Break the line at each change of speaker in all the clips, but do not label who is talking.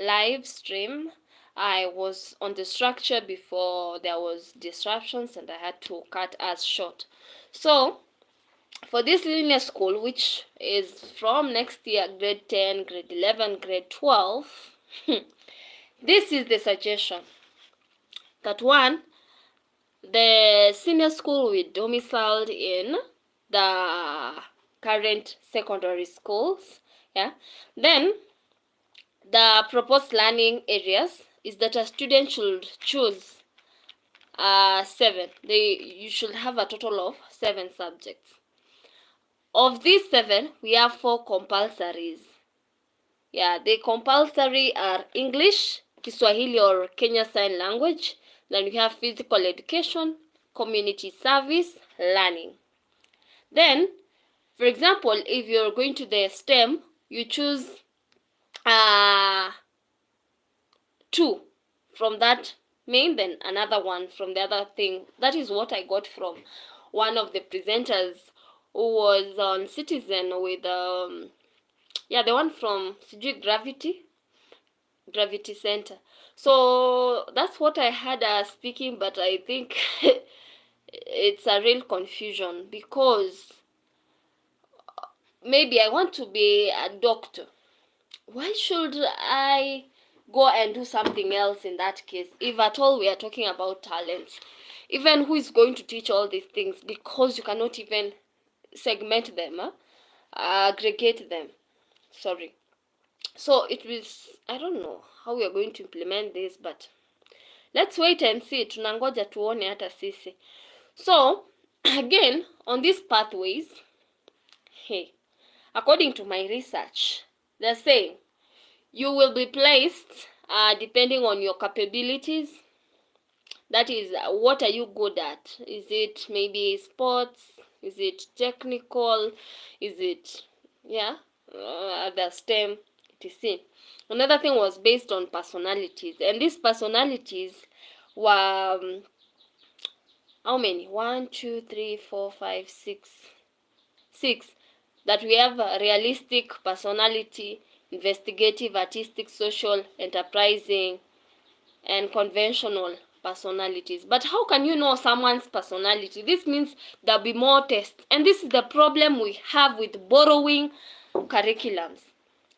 live stream. I was on the structure before there was disruptions and I had to cut us short. So for this linear school, which is from next year, grade 10, grade 11, grade 12, this is the suggestion. That one, the senior school will be domiciled in the current secondary schools. Yeah. Then the proposed learning areas is that a student should choose 7. You should have a total of 7 subjects. Of these 7, we have 4 compulsories. Yeah, the compulsory are English, Kiswahili or Kenya Sign Language. Then we have physical education, community service, learning. Then, for example, if you're going to the STEM, you choose 2 from that main, then another one from the other thing. That is what I got from one of the presenters who was on Citizen with the one from Gravity Center. So that's what I had speaking, but I think it's a real confusion because maybe I want to be a doctor. Why should I go and do something else in that case? If at all we are talking about talents, even who is going to teach all these things, because you cannot even segment them, aggregate them. Sorry. So it was, I don't know how we are going to implement this, but let's wait and see. Tunangoja tuone hata sisi. So again, on these pathways, hey, according to my research, they're saying you will be placed depending on your capabilities. That is, what are you good at? Is it maybe sports? Is it technical? Is it, the STEM, etc. Another thing was based on personalities. And these personalities were, how many? 1, 2, 3, 4, 5, 6. 6. That we have a realistic personality, investigative, artistic, social, enterprising, and conventional personalities. But how can you know someone's personality? This means there'll be more tests. And this is the problem we have with borrowing curriculums.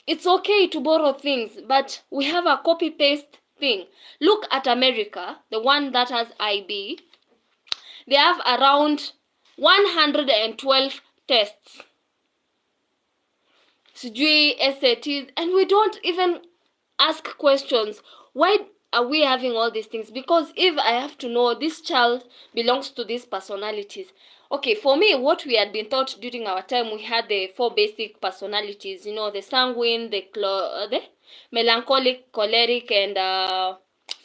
It's okay to borrow things, but we have a copy-paste thing. Look at America, the one that has IB. They have around 112 tests. Sijui, SATs, and we don't even ask questions. Why are we having all these things? Because if I have to know this child belongs to these personalities. Okay, for me, what we had been taught during our time, we had the 4 basic personalities, the sanguine, the melancholic, choleric, and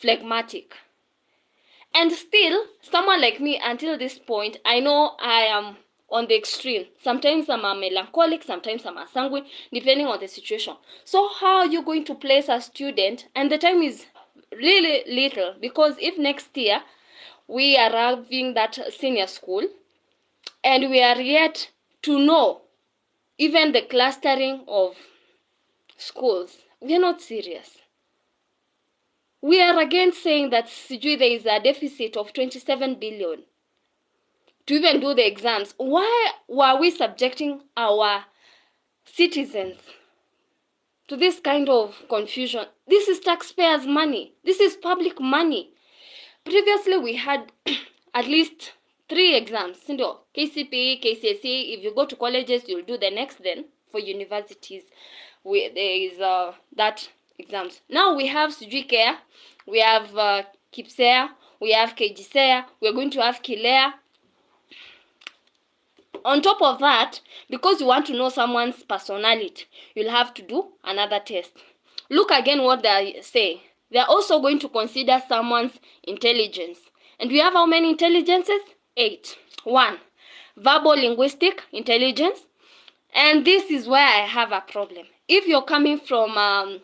phlegmatic. And still, someone like me, until this point, I know I am on the extreme. Sometimes I'm a melancholic, sometimes I'm a sanguine, depending on the situation. So how are you going to place a student? And the time is really little, because if next year we are having that senior school and we are yet to know even the clustering of schools, we are not serious. We are again saying that there is a deficit of 27 billion to even do the exams. Why were we subjecting our citizens to this kind of confusion? This is taxpayers' money. This is public money. Previously, we had at least 3 exams. KCPE, KCSE. If you go to colleges, you'll do the next. Then for universities, there is that exams. Now we have Care, we have KIPSEA, we have KGSEA, we're going to have KILEA. On top of that, because you want to know someone's personality, you'll have to do another test. Look again what they say. They're also going to consider someone's intelligence. And we have how many intelligences? 8. 1, verbal linguistic intelligence. And this is where I have a problem. If you're coming from,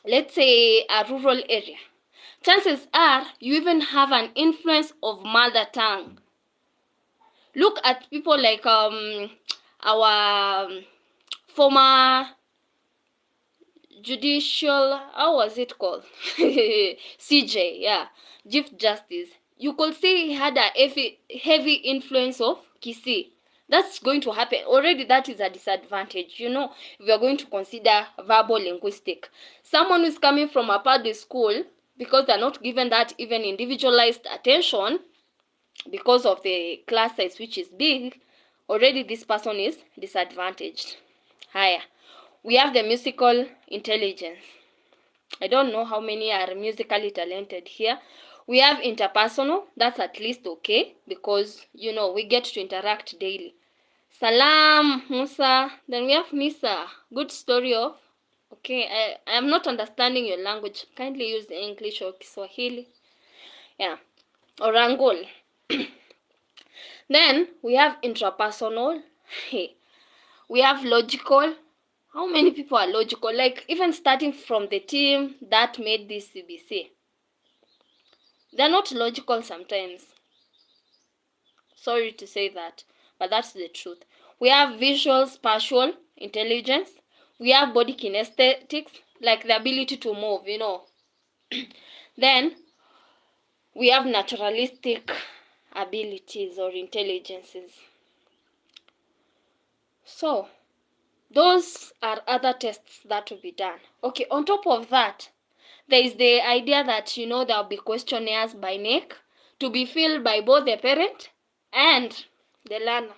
let's say, a rural area, chances are you even have an influence of mother tongue. Look at people like our former judicial, how was it called? CJ, yeah, Chief Justice. You could say he had a heavy influence of Kisii. That's going to happen. Already that is a disadvantage, you know, if you're going to consider verbal linguistic. Someone who's coming from a public school, because they're not given that even individualized attention, because of the class size which is big, already this person is disadvantaged. Higher. We have the musical intelligence. I don't know how many are musically talented here. We have interpersonal. That's at least okay, because, you know, we get to interact daily. Salam, Musa. Then we have Nisa. Good story of. Okay, I am not understanding your language. Kindly use the English or Kiswahili. Yeah. Orangol. Then we have intrapersonal. We have logical. How many people are logical? Like, even starting from the team that made this CBC. They're not logical sometimes. Sorry to say that, but that's the truth. We have visual spatial intelligence. We have body kinesthetics, like the ability to move, you know. Then we have naturalistic abilities or intelligences. So those are other tests that will be done. Okay, on top of that, there is the idea that, you know, there will be questionnaires by NEC to be filled by both the parent and the learner.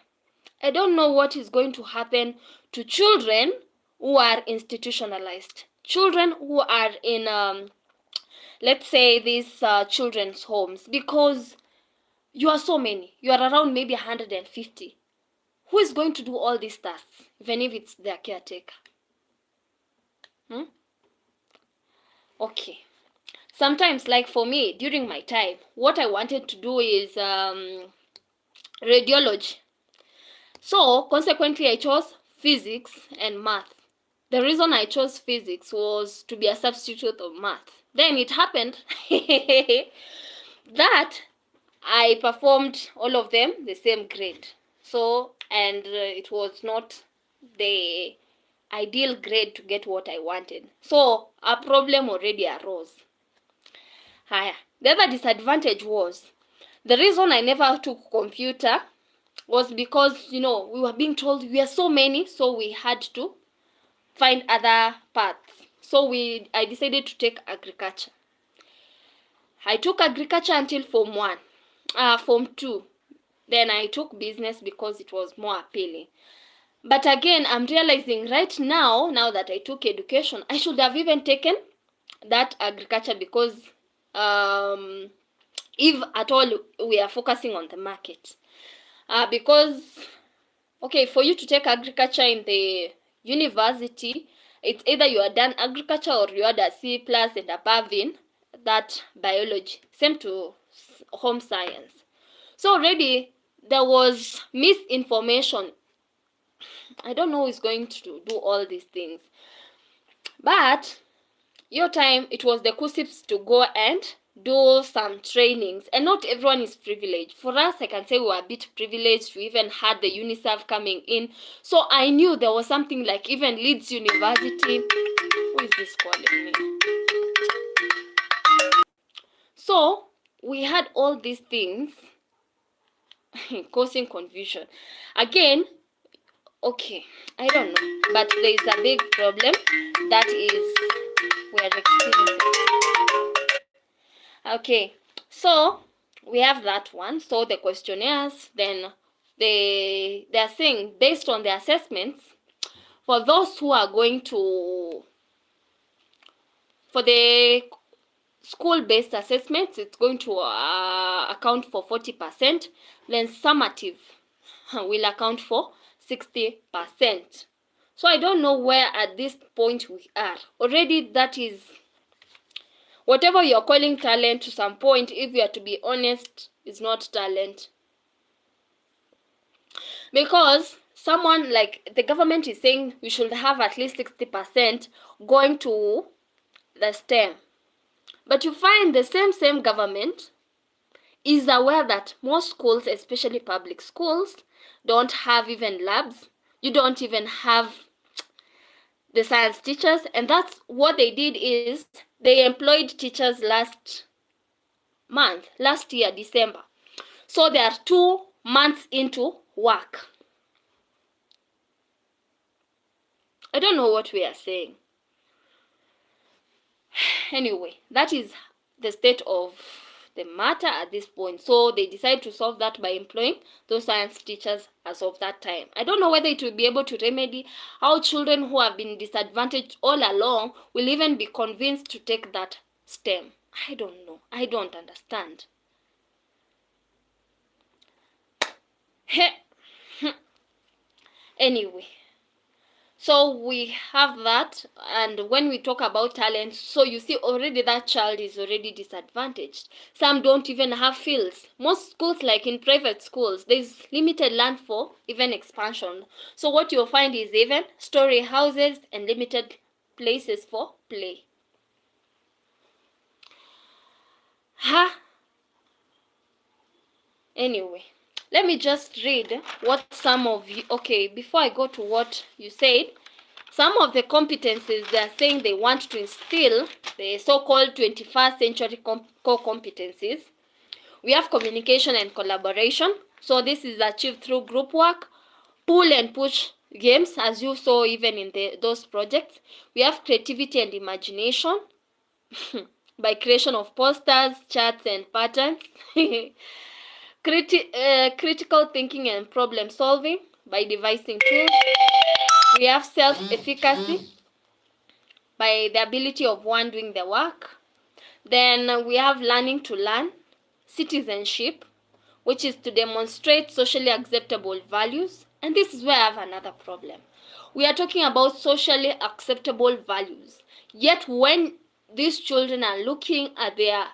I don't know what is going to happen to children who are institutionalized. Children who are in, let's say, these children's homes, because you are so many. You are around maybe 150. Who is going to do all these tasks, even if it's their caretaker? Okay. Sometimes, like for me, during my time, what I wanted to do is radiology. So, consequently, I chose physics and math. The reason I chose physics was to be a substitute of math. Then it happened that I performed all of them the same grade. So, and it was not the ideal grade to get what I wanted. So, a problem already arose. Higher. The other disadvantage was, the reason I never took computer was because, you know, we were being told we are so many, so we had to find other paths. So I decided to take agriculture. I took agriculture until Form 2. Then I took business because it was more appealing. But again, I'm realizing right now that I took education, I should have even taken that agriculture, because if at all we are focusing on the market. Because, okay, for you to take agriculture in the university, it's either you are done agriculture or you are the C plus and above in that biology. Same to home science. So already there was misinformation. I don't know who is going to do all these things. But your time, it was the KUSIPs to go and do some trainings, and not everyone is privileged. For us, I can say we were a bit privileged. We even had the UNICEF coming in, so I knew there was something like even Leeds University. Who is this calling me? So we had all these things causing confusion. Again, okay, I don't know, but there is a big problem that is we are experiencing. Okay, so we have that one. So the questionnaires, then they are saying based on the assessments, for those who are going to, for the school-based assessments, it's going to account for 40%. Then summative will account for 60%. So I don't know where at this point we are. Already that is, whatever you're calling talent, to some point, if you are to be honest, is not talent. Because someone like the government is saying we should have at least 60% going to the STEM. But you find the same government is aware that most schools, especially public schools, don't have even labs. You don't even have the science teachers, and that's what they did is they employed teachers last year, December. So they are 2 months into work. I don't know what we are saying. Anyway, that is the state of the matter at this point. So they decide to solve that by employing those science teachers as of that time. I don't know whether it will be able to remedy how children who have been disadvantaged all along will even be convinced to take that STEM. I don't know. I don't understand. Anyway, so we have that, and when we talk about talent, so you see already that child is already disadvantaged. Some don't even have fields. Most schools, like in private schools, there's limited land for even expansion. So what you'll find is even story houses and limited places for play. Anyway, let me just read what some of you, okay, before I go to what you said, some of the competencies they are saying they want to instill, the so-called 21st century core competencies. We have communication and collaboration. So this is achieved through group work, pull and push games, as you saw even in those projects. We have creativity and imagination by creation of posters, charts, and patterns. Critical thinking and problem solving by devising tools. We have self-efficacy by the ability of one doing the work. Then we have learning to learn, citizenship, which is to demonstrate socially acceptable values. And this is where I have another problem. We are talking about socially acceptable values. Yet when these children are looking at their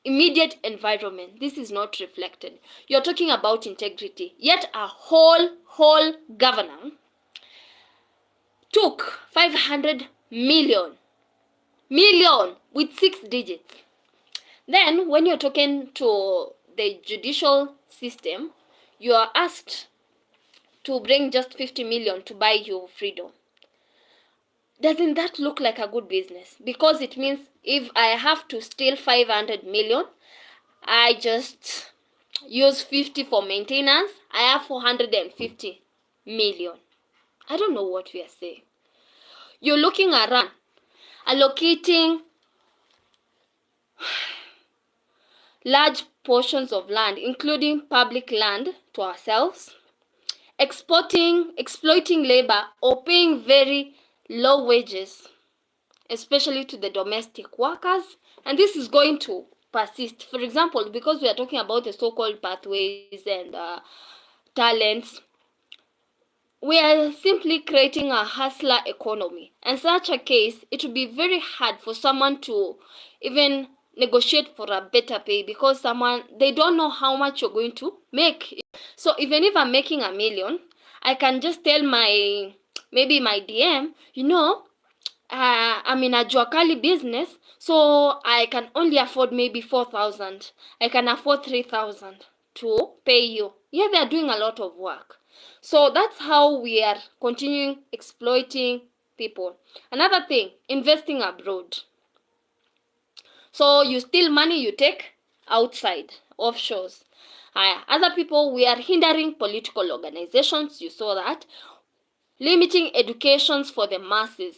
immediate environment, this is not reflected. You're talking about integrity. Yet a whole governor took 500 million with 6 digits. Then when you're talking to the judicial system, you are asked to bring just 50 million to buy your freedom. Doesn't that look like a good business? Because it means if I have to steal 500 million, I just use 50 for maintenance, I have 450 million. I don't know what we are saying. You're looking around, allocating large portions of land, including public land, to ourselves, exploiting labor, or paying very low wages, especially to the domestic workers. And this is going to persist. For example, because we are talking about the so-called pathways and talents, we are simply creating a hustler economy. And such a case, it will be very hard for someone to even negotiate for a better pay, because they don't know how much you're going to make. So even if I'm making $1 million, I can just tell maybe my DM, I'm in a Juakali business, so I can only afford maybe 4,000. I can afford 3,000 to pay you. Yeah, they're doing a lot of work. So that's how we are continuing exploiting people. Another thing, investing abroad. So you steal money, you take outside, offshores. Other people, we are hindering political organizations. You saw that. Limiting educations for the masses.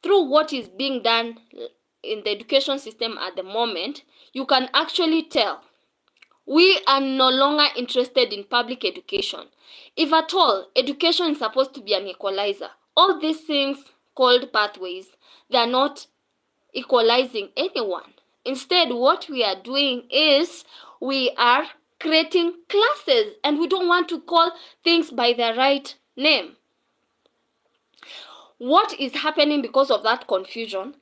Through what is being done in the education system at the moment, you can actually tell we are no longer interested in public education. If at all, education is supposed to be an equalizer. All these things called pathways, they are not equalizing anyone. Instead, what we are doing is we are creating classes, and we don't want to call things by their right name. What is happening because of that confusion?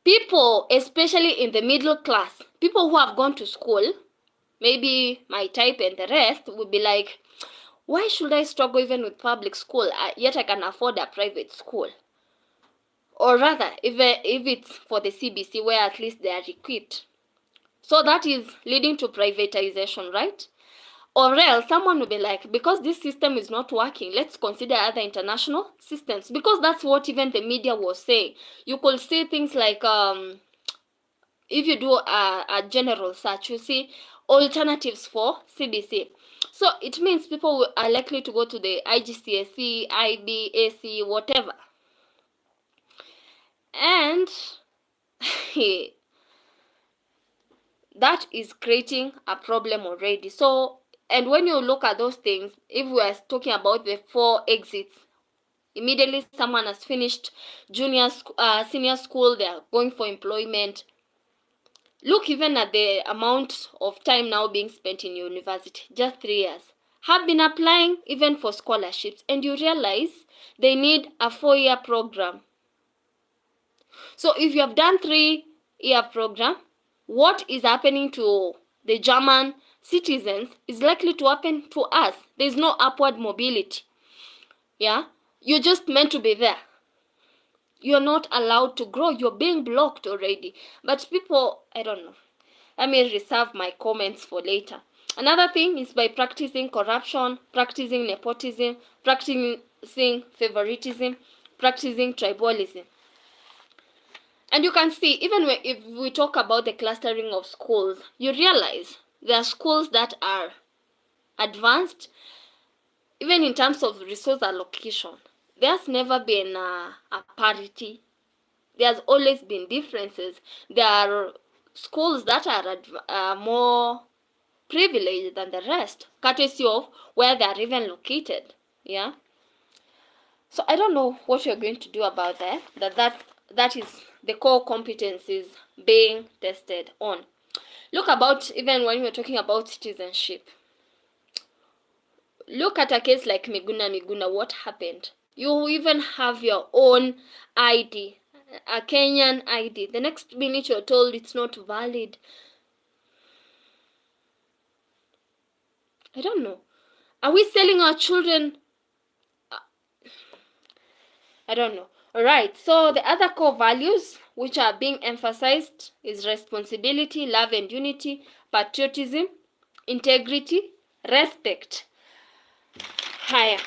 People, especially in the middle class, people who have gone to school, maybe my type and the rest, will be like, why should I struggle even with public school, yet I can afford a private school? Or rather, if it's for the CBC, where at least they are equipped. So that is leading to privatization, right? Or else someone will be like, because this system is not working, let's consider other international systems. Because that's what even the media was saying. You could see things like, if you do a general search, you see alternatives for CBC. So it means people are likely to go to the IGCSE, IB, AC, whatever. And that is creating a problem already. So, and when you look at those things, if we are talking about the 4 exits, immediately someone has finished senior school, they are going for employment. Look even at the amount of time now being spent in university, just 3 years. Have been applying even for scholarships, and you realize they need a 4-year program. So if you have done 3-year program, what is happening to the German citizens is likely to happen to us. There's no upward mobility. Yeah, you're just meant to be there. You're not allowed to grow. You're being blocked already. But people, I don't know. Let me reserve my comments for later. Another thing is by practicing corruption, practicing nepotism, practicing favoritism, practicing tribalism. And you can see, even if we talk about the clustering of schools, you realize there are schools that are advanced, even in terms of resource allocation. There's never been a parity. There's always been differences. There are schools that are more privileged than the rest, courtesy of where they are even located. Yeah. So I don't know what you're going to do about that. That is the core competencies being tested on. Look about, even when we're talking about citizenship. Look at a case like Miguna, what happened? You even have your own ID, a Kenyan ID. The next minute you're told it's not valid. I don't know. Are we selling our children? I don't know. Alright, so the other core values which are being emphasized is responsibility, love and unity, patriotism, integrity, respect. Higher.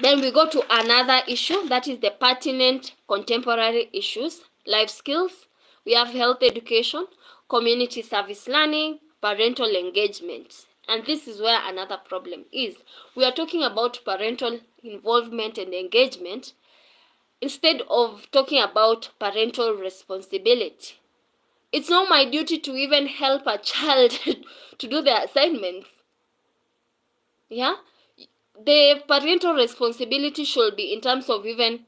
Then we go to another issue, that is the pertinent contemporary issues, life skills. We have health education, community service learning, parental engagement. And this is where another problem is. We are talking about parental involvement and engagement instead of talking about parental responsibility. It's not my duty to even help a child to do their assignments. Yeah? The parental responsibility should be in terms of even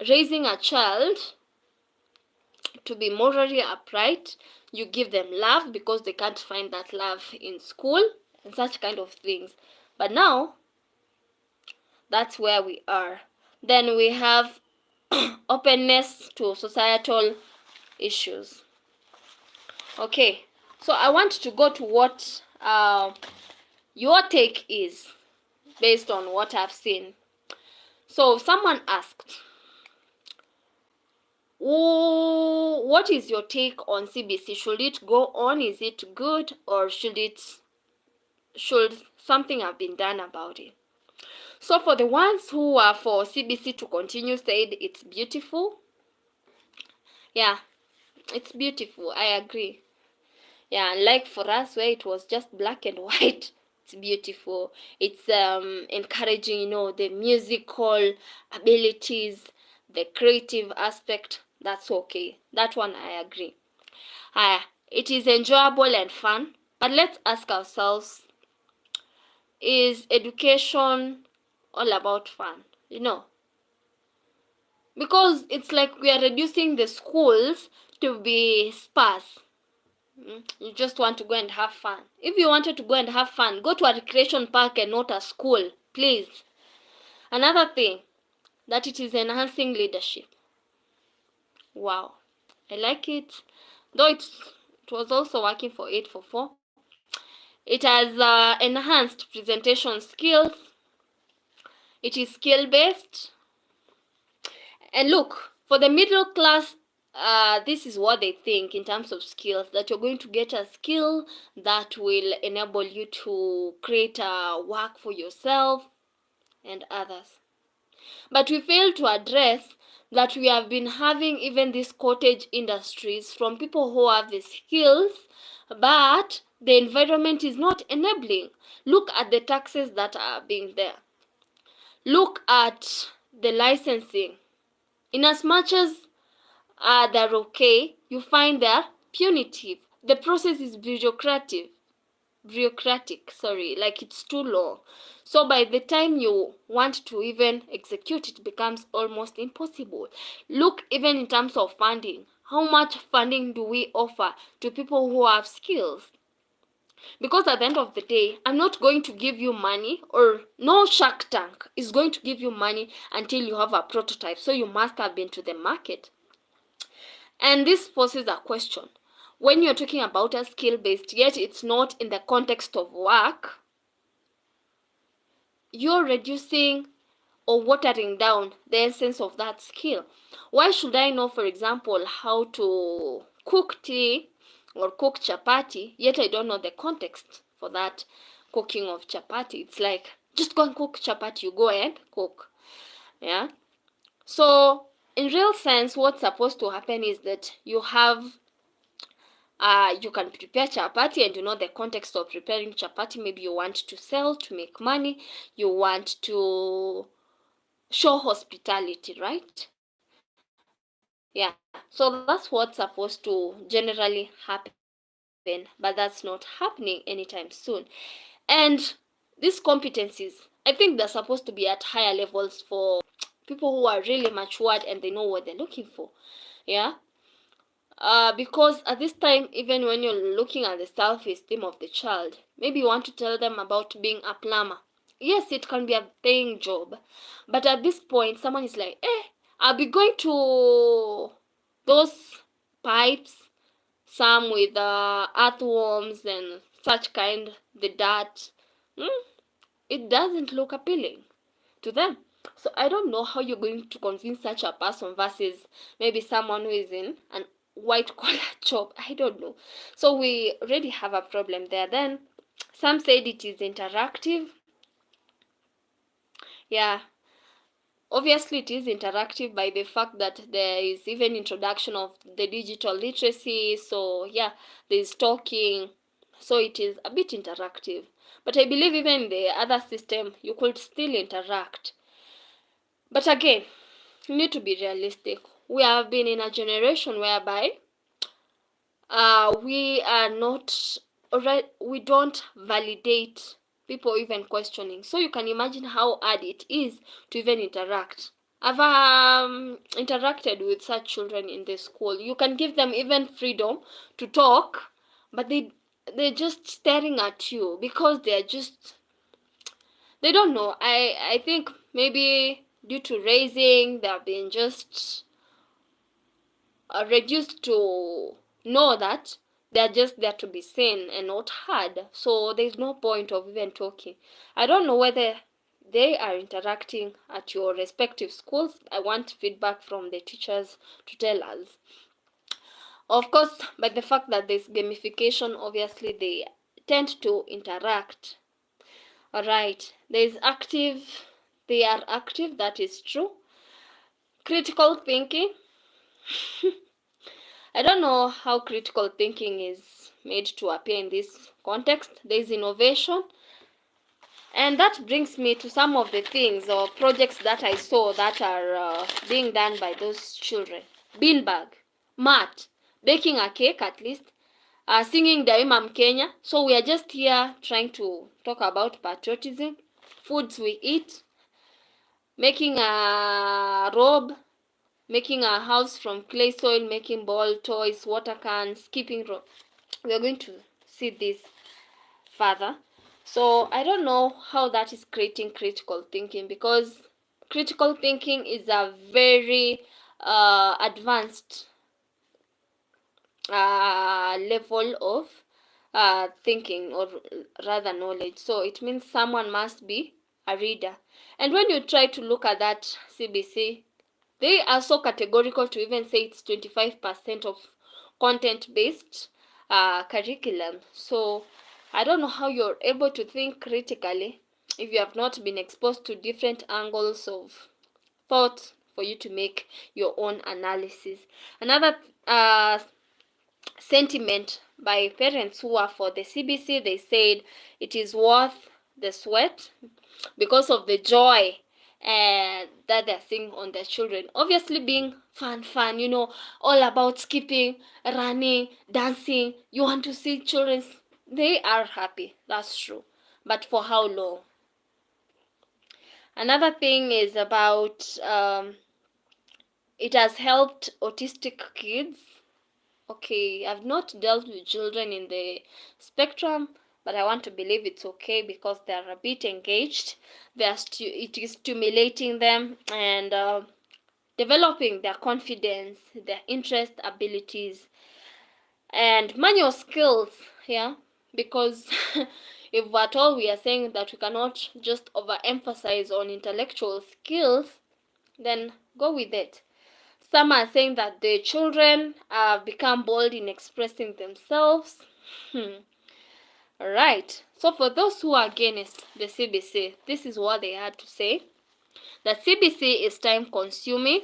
raising a child to be morally upright. You give them love because they can't find that love in school and such kind of things. But now, that's where we are. Then we have openness to societal issues. Okay, so I want to go to what your take is based on what I've seen. So someone asked, what is your take on CBC? Should it go on? Is it good, or should something have been done about it? So for the ones who are for CBC to continue, said it's beautiful. Yeah, it's beautiful. I agree. Yeah, unlike for us where it was just black and white, it's beautiful. It's encouraging, the musical abilities, the creative aspect. That's okay. That one I agree. It is enjoyable and fun, but let's ask ourselves, is education all about fun? Because it's like we are reducing the schools to be sparse. You just want to go and have fun. If you wanted to go and have fun, go to a recreation park and not a school, please. Another thing, that it is enhancing leadership. Wow, I like it. Though it was also working for 844. It has enhanced presentation skills. It is skill-based. And look, for the middle class this is what they think in terms of skills, that you're going to get a skill that will enable you to create work for yourself and others. But we fail to address that we have been having even these cottage industries from people who have the skills, but the environment is not enabling. Look at the taxes that are being there. Look at the licensing. In as much as they're okay, you find they're punitive. The process is bureaucratic, like it's too long. So by the time you want to even execute, it becomes almost impossible. Look, even in terms of funding, how much funding do we offer to people who have skills? Because at the end of the day, I'm not going to give you money, or no Shark Tank is going to give you money until you have a prototype. So you must have been to the market. And this poses a question. When you're talking about a skill-based, yet it's not in the context of work, you're reducing or watering down the essence of that skill. Why should I know, for example, how to cook tea or cook chapati, yet I don't know the context for that cooking of chapati? It's like, just go and cook chapati, you go and cook. Yeah. So in real sense, what's supposed to happen is that you can prepare chapati, and you know the context of preparing chapati. Maybe you want to sell to make money, you want to show hospitality, right? Yeah, so that's what's supposed to generally happen, but that's not happening anytime soon. And these competencies, I think they're supposed to be at higher levels for people who are really matured and they know what they're looking for. Yeah. Because at this time, even when you're looking at the self-esteem of the child, maybe you want to tell them about being a plumber. Yes, it can be a paying job, but at this point, someone is like, I'll be going to those pipes, some with earthworms and such kind, the dirt. It doesn't look appealing to them. So I don't know how you're going to convince such a person versus maybe someone who is in an white collar job. I don't know. So we already have a problem there. Then some said it is interactive. Yeah, obviously it is interactive by the fact that there is even introduction of the digital literacy. So yeah, there's talking, so it is a bit interactive. But I believe even in the other system you could still interact. But again, you need to be realistic. We have been in a generation whereby we are not, alright, we don't validate people even questioning. So you can imagine how hard it is to even interact. I've interacted with such children in the school. You can give them even freedom to talk, but they're just staring at you because they don't know. I think maybe due to raising, they have been just reduced to know that they're just there to be seen and not heard. So there's no point of even talking. I don't know whether they are interacting at your respective schools. I want feedback from the teachers to tell us. Of course, by the fact that there's gamification, obviously they tend to interact. Alright, there's active, they are active, that is true. Critical thinking. I don't know how critical thinking is made to appear in this context. There's innovation. And that brings me to some of the things or projects that I saw that are being done by those children. Beanbag, mat, baking a cake at least, singing Daima Mkenya. So we are just here trying to talk about patriotism, foods we eat, making a robe, making a house from clay soil, making ball, toys, water cans, skipping rope. We are going to see this further. So I don't know how that is creating critical thinking, because critical thinking is a very advanced level of thinking, or rather knowledge. So it means someone must be a reader. And when you try to look at that CBC They are so categorical to even say it's 25% of content-based curriculum. So I don't know how you're able to think critically if you have not been exposed to different angles of thought for you to make your own analysis. Another sentiment by parents who are for the CBC, they said it is worth the sweat because of the joy that they're seeing on their children. Obviously being fun, you know, all about skipping, running, dancing. You want to see children, they are happy, that's true. But for how long? Another thing is about it has helped autistic kids. Okay, I've not dealt with children in the spectrum, but I want to believe it's okay because they're a bit engaged. It is stimulating them and developing their confidence, their interest, abilities, and manual skills. Yeah, because if at all we are saying that we cannot just overemphasize on intellectual skills, then go with it. Some are saying that the children have become bold in expressing themselves. Alright, so for those who are against the CBC, this is what they had to say. The CBC is time consuming.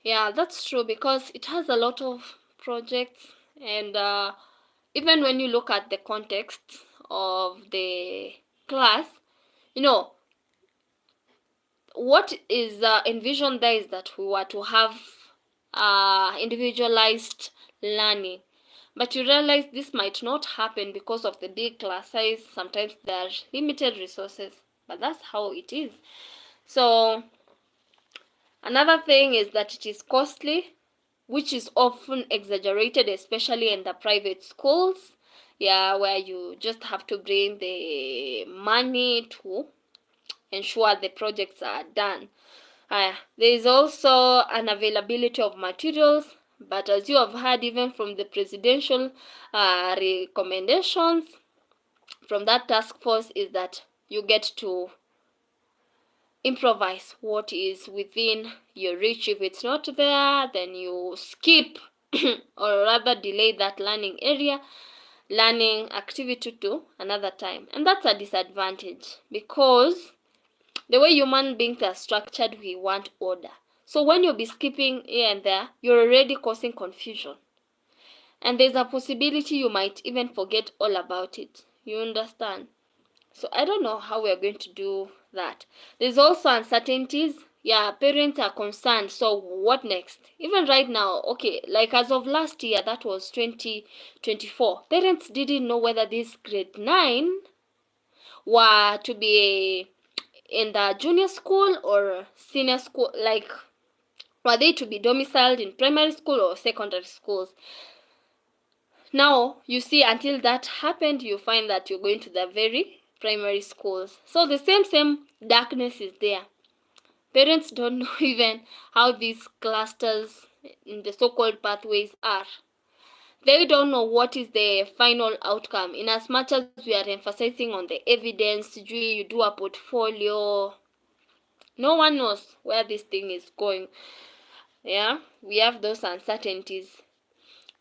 Yeah, that's true because it has a lot of projects, and even when you look at the context of the class, you know, what is envisioned there is that we were to have individualized learning, but you realize this might not happen because of the big class size. Sometimes there are limited resources, but that's how it is. So another thing is that it is costly, which is often exaggerated, especially in the private schools, yeah, where you just have to bring the money to ensure the projects are done. There is also an availability of materials, but as you have heard even from the presidential recommendations from that task force is that you get to improvise what is within your reach. If it's not there, then you skip or rather delay that learning activity to another time. And that's a disadvantage because the way human beings are structured, we want order. So when you'll be skipping here and there, you're already causing confusion. And there's a possibility you might even forget all about it. You understand? So I don't know how we're going to do that. There's also uncertainties. Yeah, parents are concerned. So what next? Even right now, okay, like as of last year, that was 2024, parents didn't know whether this grade 9 were to be in the junior school or senior school, like were they to be domiciled in primary school or secondary schools. Now you see, until that happened, you find that you're going to the very primary schools. So the same darkness is there. Parents don't know even how these clusters in the so-called pathways are. They don't know what is the final outcome. In as much as we are emphasizing on the evidence, you do a portfolio, no one knows where this thing is going. Yeah, we have those uncertainties.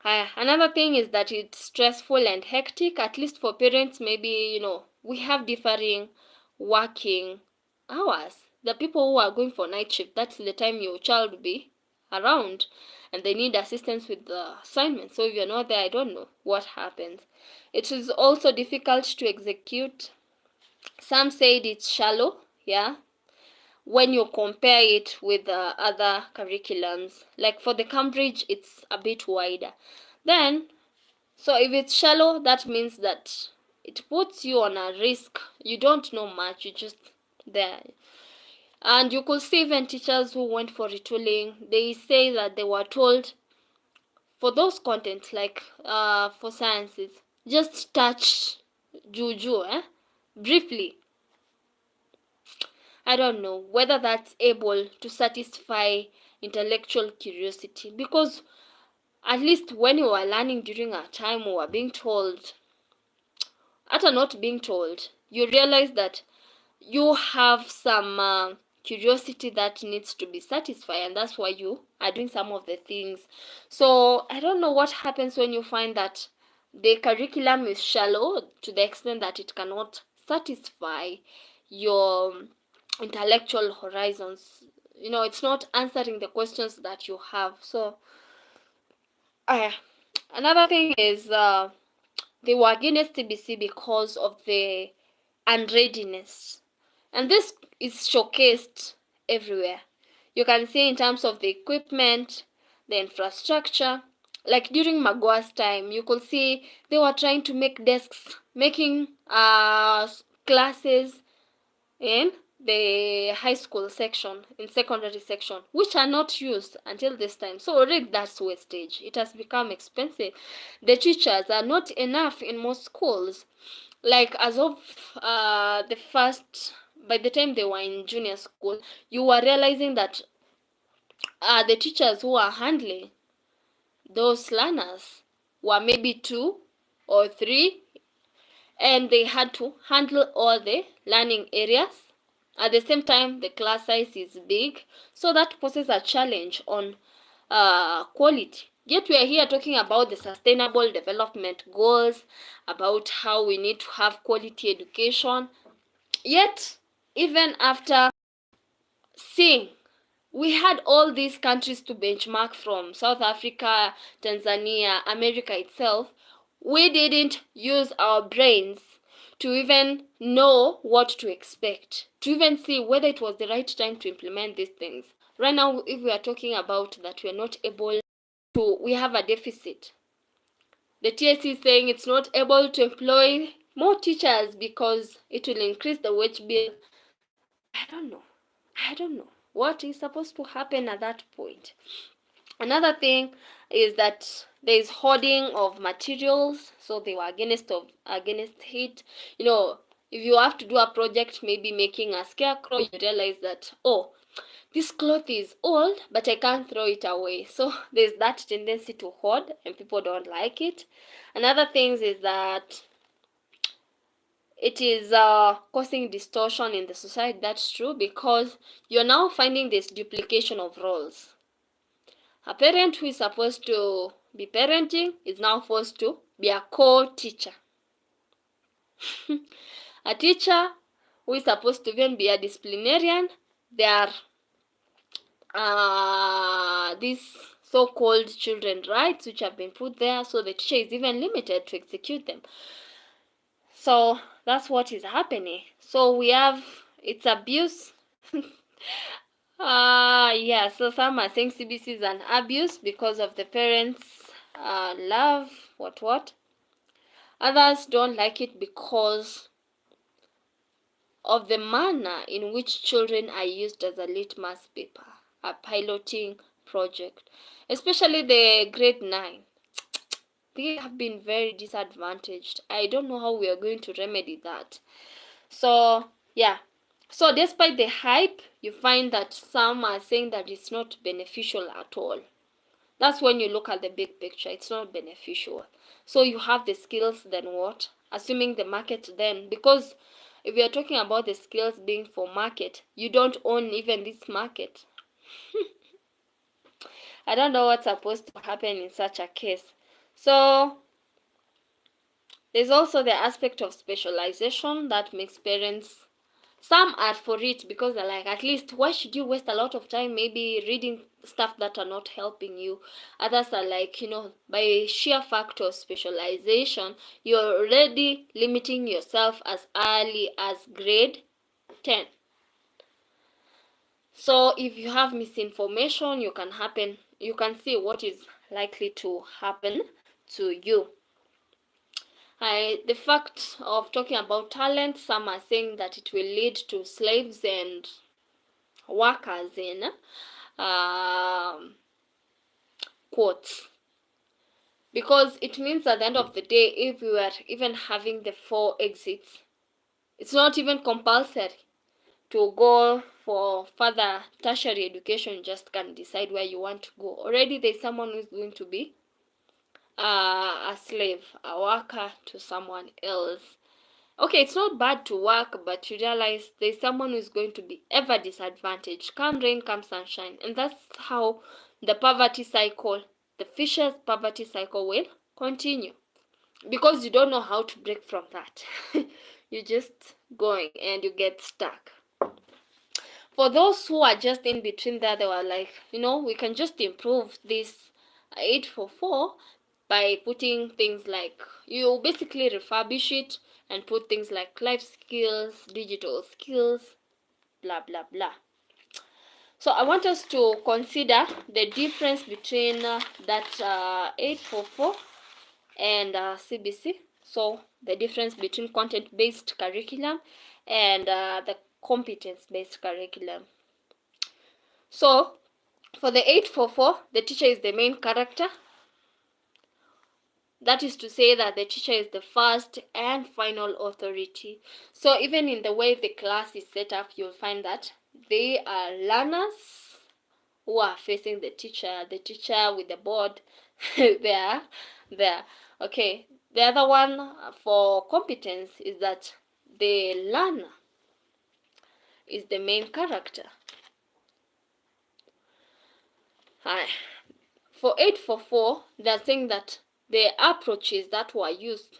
Another thing is that it's stressful and hectic, at least for parents. Maybe, you know, we have differing working hours. The people who are going for night shift, that's the time your child will be around and they need assistance with the assignment. So if you're not there, I don't know what happens. It is also difficult to execute. Some said it's shallow, yeah, when you compare it with other curriculums. Like for the Cambridge, it's a bit wider. Then, so if it's shallow, that means that it puts you on a risk. You don't know much, you're just there. And you could see even teachers who went for retooling, they say that they were told for those contents, like for sciences, just touch juju, briefly. I don't know whether that's able to satisfy intellectual curiosity, because at least when we were learning during our time, we were being told, after not being told, you realize that you have some curiosity that needs to be satisfied, and that's why you are doing some of the things. So I don't know what happens when you find that the curriculum is shallow to the extent that it cannot satisfy your intellectual horizons. It's not answering the questions that you have. So another thing is they were against CBC because of the unreadiness, and this is showcased everywhere. You can see in terms of the equipment, the infrastructure. Like during Magoa's time, you could see they were trying to make desks, making classes in the high school section, in secondary section, which are not used until this time. So already that's wastage. It has become expensive. The teachers are not enough in most schools. Like as of the first, by the time they were in junior school, you were realizing that the teachers who are handling those learners were maybe 2 or 3, and they had to handle all the learning areas. At the same time, the class size is big, so that poses a challenge on quality. Yet we are here talking about the sustainable development goals, about how we need to have quality education. Yet, even after seeing, we had all these countries to benchmark from, South Africa, Tanzania, America itself. We didn't use our brains to even know what to expect, to even see whether it was the right time to implement these things. Right now, if we are talking about that we are not able to, we have a deficit. The TSC is saying it's not able to employ more teachers because it will increase the wage bill. I don't know what is supposed to happen at that point. Another thing is that there is hoarding of materials, so they were against it. If you have to do a project, maybe making a scarecrow, you realize that, oh, this cloth is old, but I can't throw it away. So there's that tendency to hoard, and people don't like it. Another thing is that it is causing distortion in the society. That's true, because you're now finding this duplication of roles. A parent who is supposed to be parenting is now forced to be a co-teacher. A teacher who is supposed to even be a disciplinarian, they are these so-called children rights which have been put there, so the teacher is even limited to execute them. So that's what is happening. So we have, it's abuse. So some are saying CBC is an abuse because of the parents' love, what. Others don't like it because of the manner in which children are used as a litmus paper, a piloting project, especially the grade 9. They have been very disadvantaged. I don't know how we are going to remedy that. So yeah, so despite the hype, you find that some are saying that it's not beneficial at all. That's when you look at the big picture. It's not beneficial. So you have the skills, then what? Assuming the market then, because if you're talking about the skills being for market, you don't own even this market. I don't know what's supposed to happen in such a case. So there's also the aspect of specialization that makes parents, some are for it because they're like, at least why should you waste a lot of time maybe reading stuff that are not helping you? Others are like, by sheer fact of specialization, you're already limiting yourself as early as grade 10. So if you have misinformation, you can see what is likely to happen to you. The fact of talking about talent, some are saying that it will lead to slaves and workers in quotes, because it means at the end of the day, if we were even having the 4 exits, it's not even compulsory to go for further tertiary education. You just can decide where you want to go. Already there's someone who's going to be a slave, a worker to someone else. Okay, it's not bad to work, but you realize there's someone who's going to be ever disadvantaged. Come rain, come sunshine. And that's how the poverty cycle, the vicious poverty cycle will continue. Because you don't know how to break from that. You're just going and you get stuck. For those who are just in between there, they were like, we can just improve this 844 by putting things like, you basically refurbish it and put things like life skills, digital skills, blah blah blah. So I want us to consider the difference between that 844 and CBC. So the difference between content-based curriculum and the competence-based curriculum. So for the 844, the teacher is the main character. That is to say that the teacher is the first and final authority. So even in the way the class is set up, you'll find that they are learners who are facing the teacher with the board there. Okay. The other one for competence is that the learner is the main character. Hi. For 844, they're saying that the approaches that were used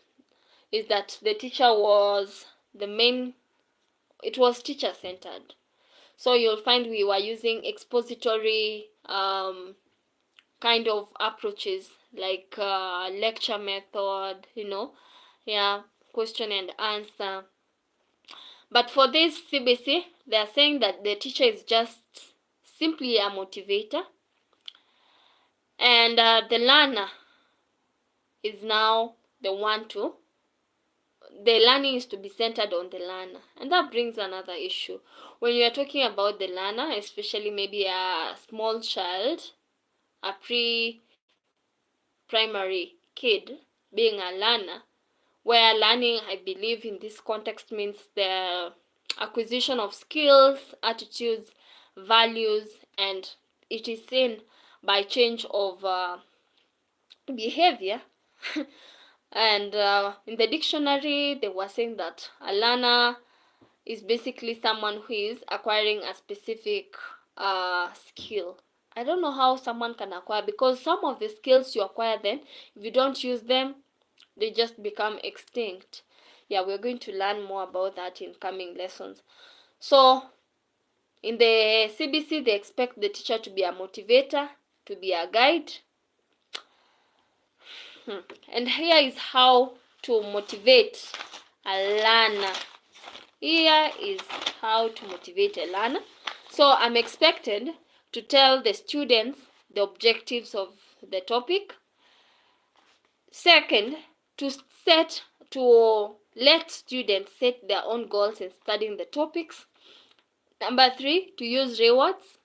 is that the teacher was the main, it was teacher-centered. So you'll find we were using expository kind of approaches like lecture method, question and answer. But for this CBC, they're saying that the teacher is just simply a motivator, and the learner is now the one to, the learning is to be centered on the learner. And that brings another issue. When you are talking about the learner, especially maybe a small child, a pre-primary kid being a learner, where learning, I believe in this context, means the acquisition of skills, attitudes, values, and it is seen by change of behavior. And in the dictionary, they were saying that a learner is basically someone who is acquiring a specific skill. I don't know how someone can acquire, because some of the skills you acquire, then if you don't use them, they just become extinct. Yeah, we're going to learn more about that in coming lessons. So in the CBC, they expect the teacher to be a motivator, to be a guide. And here is how to motivate a learner. Here is how to motivate a learner. So I'm expected to tell the students the objectives of the topic. Second, to let students set their own goals in studying the topics. Number 3, to use rewards.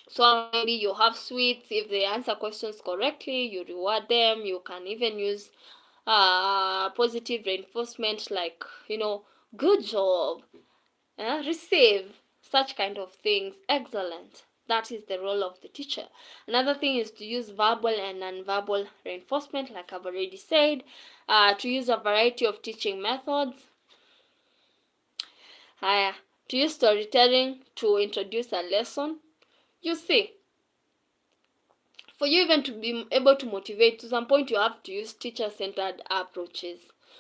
So maybe you have sweets if they answer questions correctly, you reward them. You can even use positive reinforcement like, good job, receive, such kind of things. Excellent. That is the role of the teacher. Another thing is to use verbal and non-verbal reinforcement, like I've already said, to use a variety of teaching methods. To use storytelling to introduce a lesson. You see, for you even to be able to motivate, to some point you have to use teacher-centered approaches.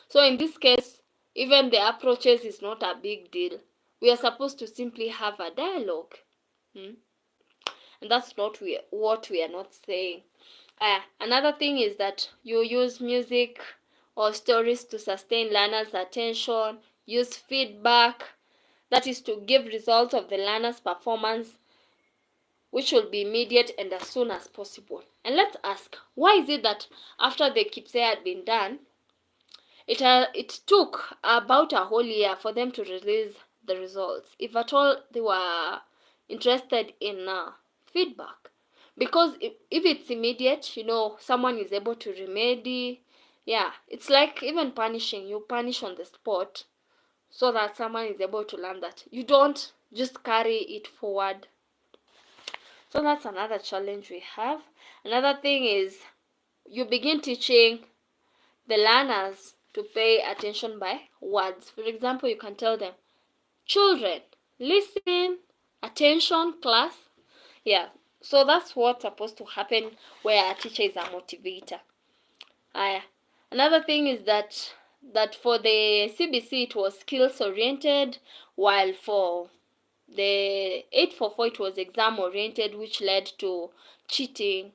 So in this case, even the approaches is not a big deal. We are supposed to simply have a dialogue. And that's not what we are not saying. Another thing is that you use music or stories to sustain learners' attention. Use feedback, that is to give results of the learner's performance, which will be immediate and as soon as possible. And let's ask, why is it that after the KIPSE had been done, it took about a whole year for them to release the results, if at all they were interested in feedback? Because if it's immediate, someone is able to remedy. Yeah, it's like even punishing. You punish on the spot so that someone is able to learn that. You don't just carry it forward. So that's another challenge we have. Another thing is you begin teaching the learners to pay attention by words. For example, you can tell them, children, listen, attention, class. Yeah, so that's what's supposed to happen where a teacher is a motivator. Another thing is that for the CBC it was skills oriented, while for the 844 it was exam oriented, which led to cheating.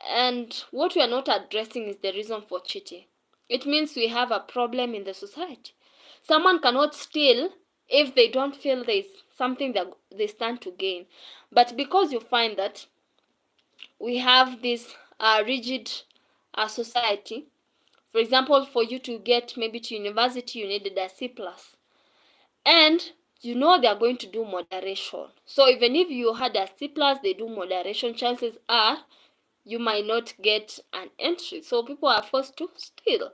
And what we are not addressing is the reason for cheating. It means we have a problem in the society. Someone cannot steal if they don't feel there's something that they stand to gain. But because you find that we have this rigid society, for example, for you to get maybe to university, you needed a C+. And you know they are going to do moderation. So even if you had a C+, they do moderation, chances are you might not get an entry. So people are forced to steal.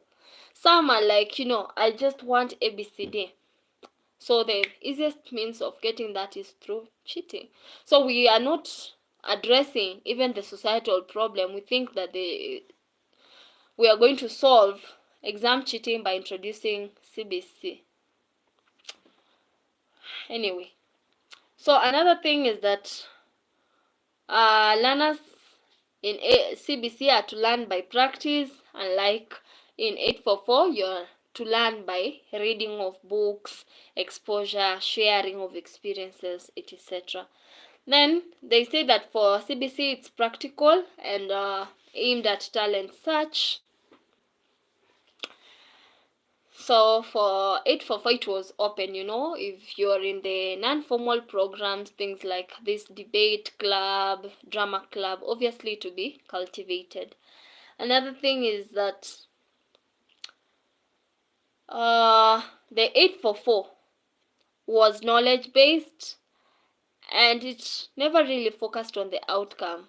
Some are like, I just want ABCD. So the easiest means of getting that is through cheating. So we are not addressing even the societal problem. We think that we are going to solve exam cheating by introducing CBC. Anyway, so another thing is that learners in CBC are to learn by practice, unlike in 844 you're to learn by reading of books, exposure, sharing of experiences, etc. Then they say that for CBC it's practical and aimed at talent search. So for 844 it was open, if you're in the non-formal programs, things like this debate club, drama club, obviously to be cultivated. Another thing is that the 844 was knowledge-based and it never really focused on the outcome,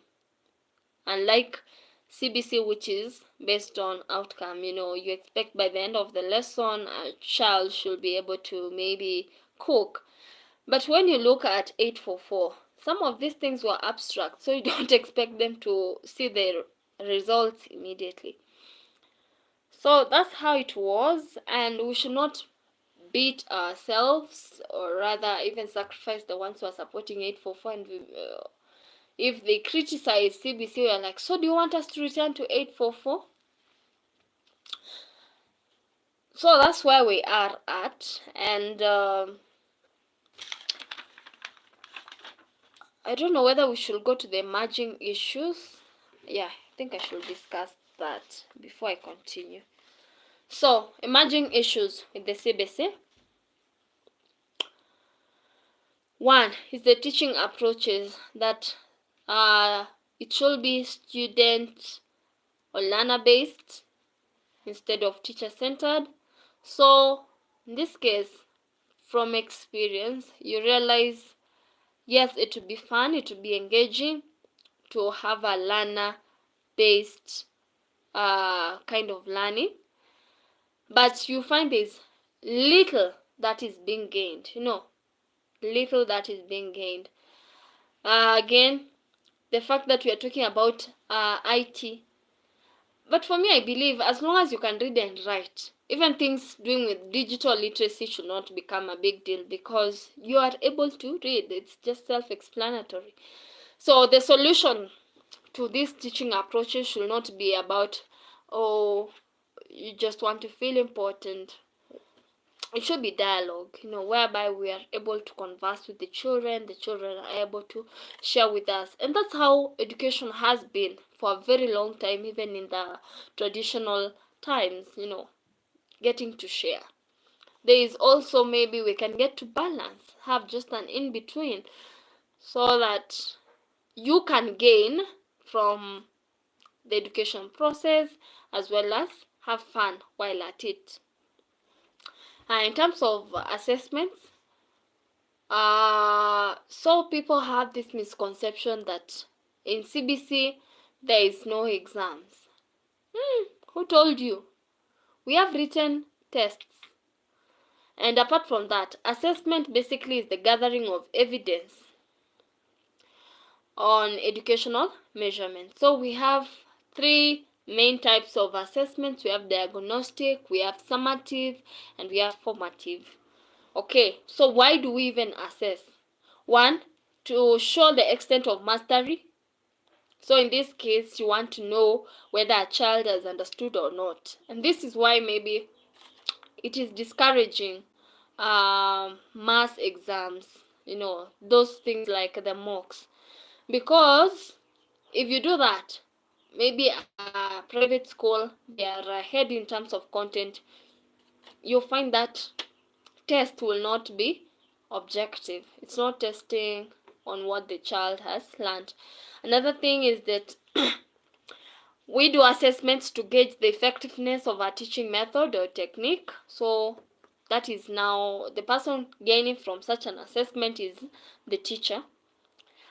unlike CBC, which is based on outcome. You expect by the end of the lesson a child should be able to maybe cook. But when you look at 844, some of these things were abstract, so you don't expect them to see the results immediately. So that's how it was, and we should not beat ourselves, or rather even sacrifice the ones who are supporting 844. And if they criticize CBC, we are like, so do you want us to return to 844? So that's where we are at. And I don't know whether we should go to the emerging issues. Yeah, I think I should discuss that before I continue. So, emerging issues with the CBC. One is the teaching approaches, that it should be student or learner based instead of teacher centered. So in this case, from experience, you realize, yes, it would be fun, it would be engaging to have a learner based kind of learning, but you find there's little that is being gained, little that is being gained. Again, the fact that we are talking about IT, but for me, I believe as long as you can read and write, even things doing with digital literacy should not become a big deal because you are able to read. It's just self-explanatory. So the solution to these teaching approaches should not be about, oh, you just want to feel important. It should be dialogue, whereby we are able to converse with the children are able to share with us. And that's how education has been for a very long time, even in the traditional times, getting to share. There is also, maybe we can get to balance, have just an in-between, so that you can gain from the education process as well as have fun while at it. In terms of assessments, so people have this misconception that in CBC there is no exams. Who told you? We have written tests. And apart from that, assessment basically is the gathering of evidence on educational measurement. So we have 3 main types of assessments. We have diagnostic, we have summative, and we have formative. Okay, so why do we even assess? One, to show the extent of mastery. So in this case, you want to know whether a child has understood or not. And this is why maybe it is discouraging mass exams, those things like the mocks. Because if you do that, maybe a private school, they are ahead in terms of content, you'll find that test will not be objective. It's not testing on what the child has learned. Another thing is that we do assessments to gauge the effectiveness of a teaching method or technique. So that is now the person gaining from such an assessment is the teacher.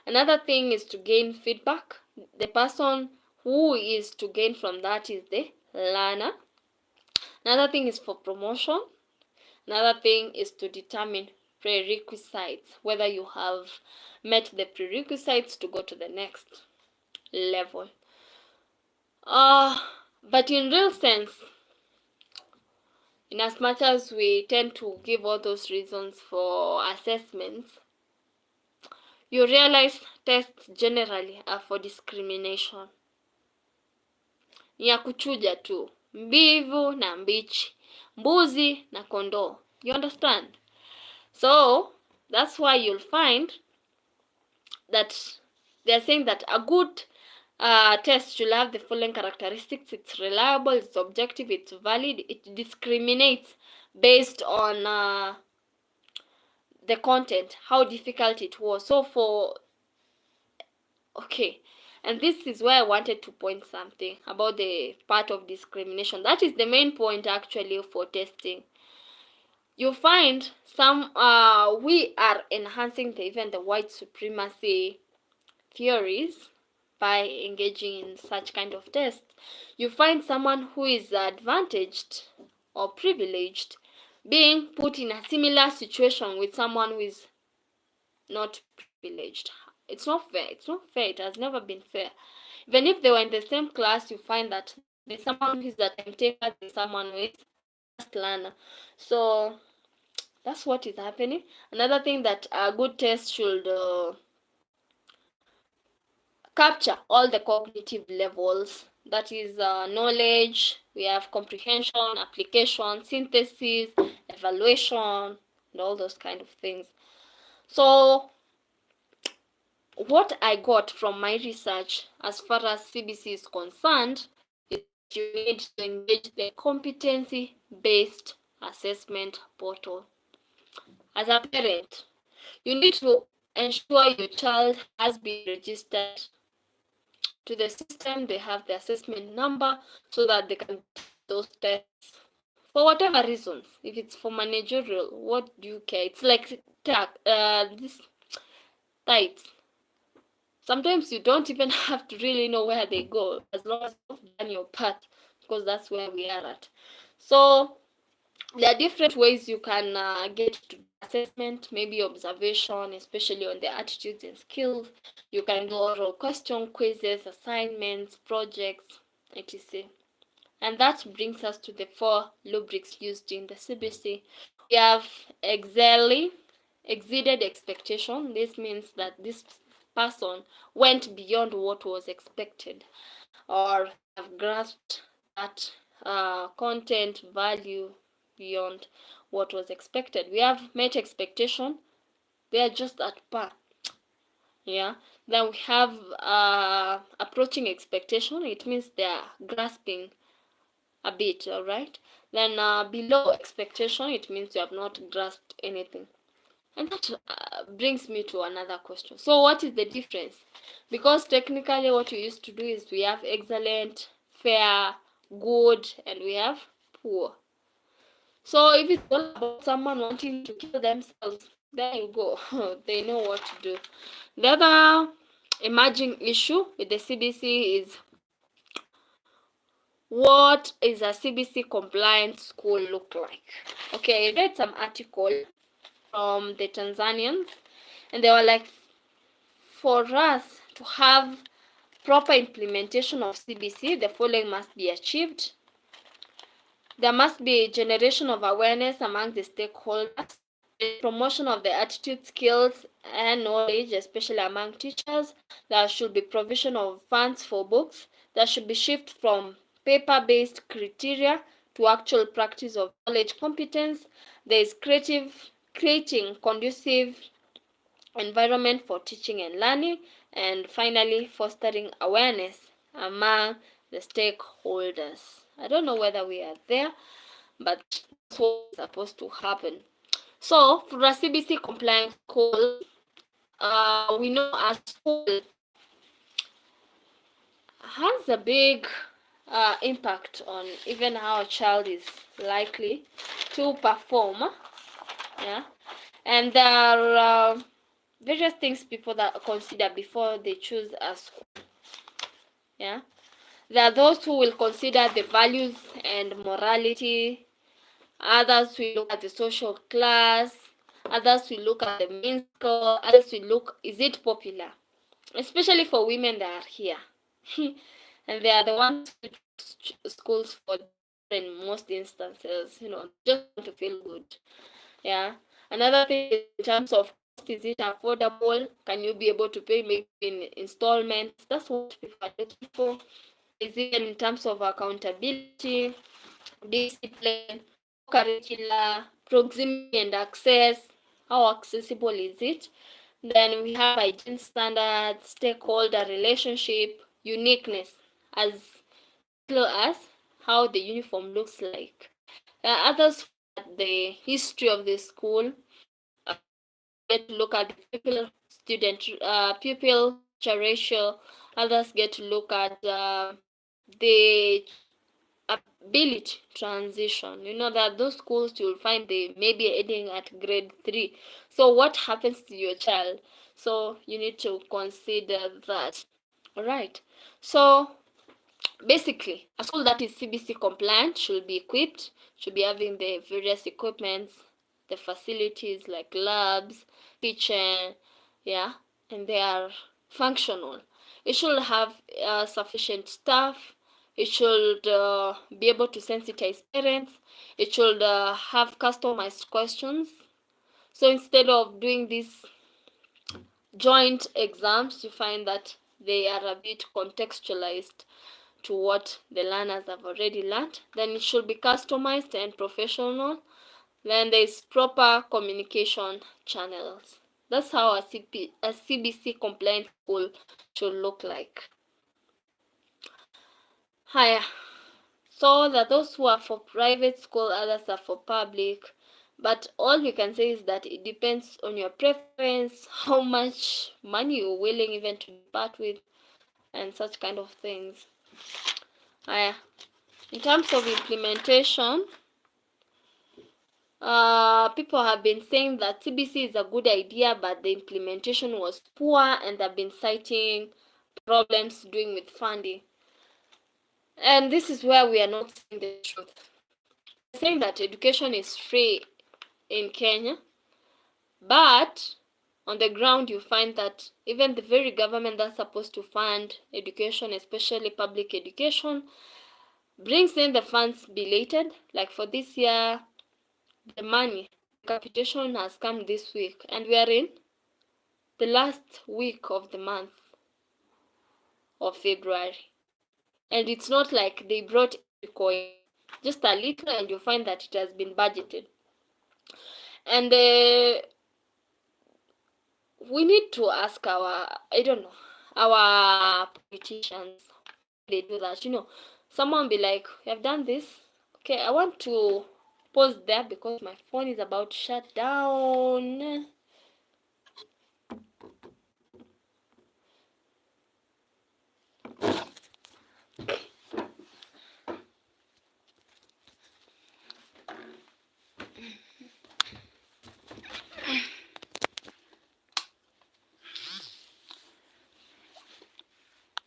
Another thing is to gain feedback. The person who is to gain from that is the learner. Another thing is for promotion. Another thing is to determine prerequisites, whether you have met the prerequisites to go to the next level. But in real sense, in as much as we tend to give all those reasons for assessments, you realize tests generally are for discrimination. Ni ya kuchuja tu, mbivu na mbichi, mbuzi na kondoo. You understand? So that's why you'll find that they're saying that a good test should have the following characteristics. It's reliable, it's objective, it's valid, it discriminates based on the content, how difficult it was. So and this is where I wanted to point something about the part of discrimination. That is the main point actually for testing. You find some we are enhancing even the white supremacy theories by engaging in such kind of tests. You find someone who is advantaged or privileged being put in a similar situation with someone who is not privileged. It's not fair. It's not fair. It has never been fair. Even if they were in the same class, you find that there's someone who is a time taker, there's someone who is a fast learner. So that's what is happening. Another thing that a good test should capture all the cognitive levels. That is knowledge, we have comprehension, application, synthesis, evaluation, and all those kind of things. So what I got from my research as far as CBC is concerned is that you need to engage the competency-based assessment portal. As a parent, you need to ensure your child has been registered to the system, they have the assessment number so that they can take those tests for whatever reasons. If it's for managerial, what do you care? It's like this tight. Sometimes you don't even have to really know where they go as long as you've done your part, because that's where we are at. So there are different ways you can get to assessment, maybe observation, especially on the attitudes and skills. You can do oral question, quizzes, assignments, projects, etc. And that brings us to the 4 rubrics used in the CBC. We have exceeded expectation. This means that this person went beyond what was expected, or have grasped that content value beyond what was expected. We have met expectation, they are just at par. Yeah. Then we have approaching expectation. It means they are grasping a bit. All right. Then below expectation, it means you have not grasped anything. And that brings me to another question. So what is the difference? Because technically what we used to do is we have excellent, fair, good, and we have poor. So if it's all about someone wanting to kill themselves, there you go. They know what to do. The other emerging issue with the CBC is, what is a CBC compliant school look like? Okay, I read some article from the Tanzanians, and they were like, for us to have proper implementation of CBC, the following must be achieved. There must be generation of awareness among the stakeholders, the promotion of the attitude, skills, and knowledge, especially among teachers. There should be provision of funds for books. There should be shift from paper-based criteria to actual practice of knowledge competence. There is creating conducive environment for teaching and learning, and finally fostering awareness among the stakeholders. I don't know whether we are there, but that's what's supposed to happen. So for a CBC compliant school, we know a school has a big impact on even how a child is likely to perform. Yeah, and there are various things people that consider before they choose a school. Yeah, there are those who will consider the values and morality. Others will look at the social class. Others will look at the main score. Others will look, is it popular? Especially for women that are here. And they are the ones who choose schools for in most instances, just want to feel good. Yeah. Another thing is in terms of cost, is it affordable? Can you be able to pay maybe in installments? That's what people are looking for. Is it in terms of accountability, discipline, curricular, proximity and access? How accessible is it? Then we have hygiene standards, stakeholder relationship, uniqueness, as well as how the uniform looks like. Others at the history of the school, get to look at the pupil ratio. Others get to look at the ability transition. That those schools you'll find they may be ending at grade 3. So what happens to your child? So you need to consider that. All right. So basically, a school that is CBC compliant should be equipped, should be having the various equipments, the facilities like labs, kitchen, yeah, and they are functional. It should have sufficient staff. It should be able to sensitize parents. It should have customized questions. So instead of doing these joint exams, you find that they are a bit contextualized to what the learners have already learned. Then it should be customized and professional. Then there is proper communication channels. That's how a CBC compliant school should look like. Higher. So that those who are for private school, others are for public. But all we can say is that it depends on your preference, how much money you're willing even to part with, and such kind of things. In terms of implementation, people have been saying that CBC is a good idea, but the implementation was poor, and they've been citing problems doing with funding. And this is where we are not saying the truth. We're saying that education is free in Kenya, but on the ground you find that even the very government that's supposed to fund education, especially public education, brings in the funds belated. Like for this year, the money capitation has come this week, and we are in the last week of the month of February. And it's not like they brought coin, just a little, and you find that it has been budgeted. And we need to ask our politicians, they do that. Someone be like, we have done this. Okay, I want to pause there because my phone is about to shut down.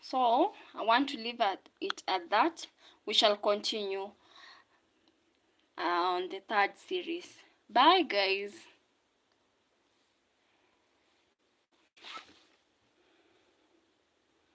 So I want to leave it at that. We shall continue on the third series. Bye, guys.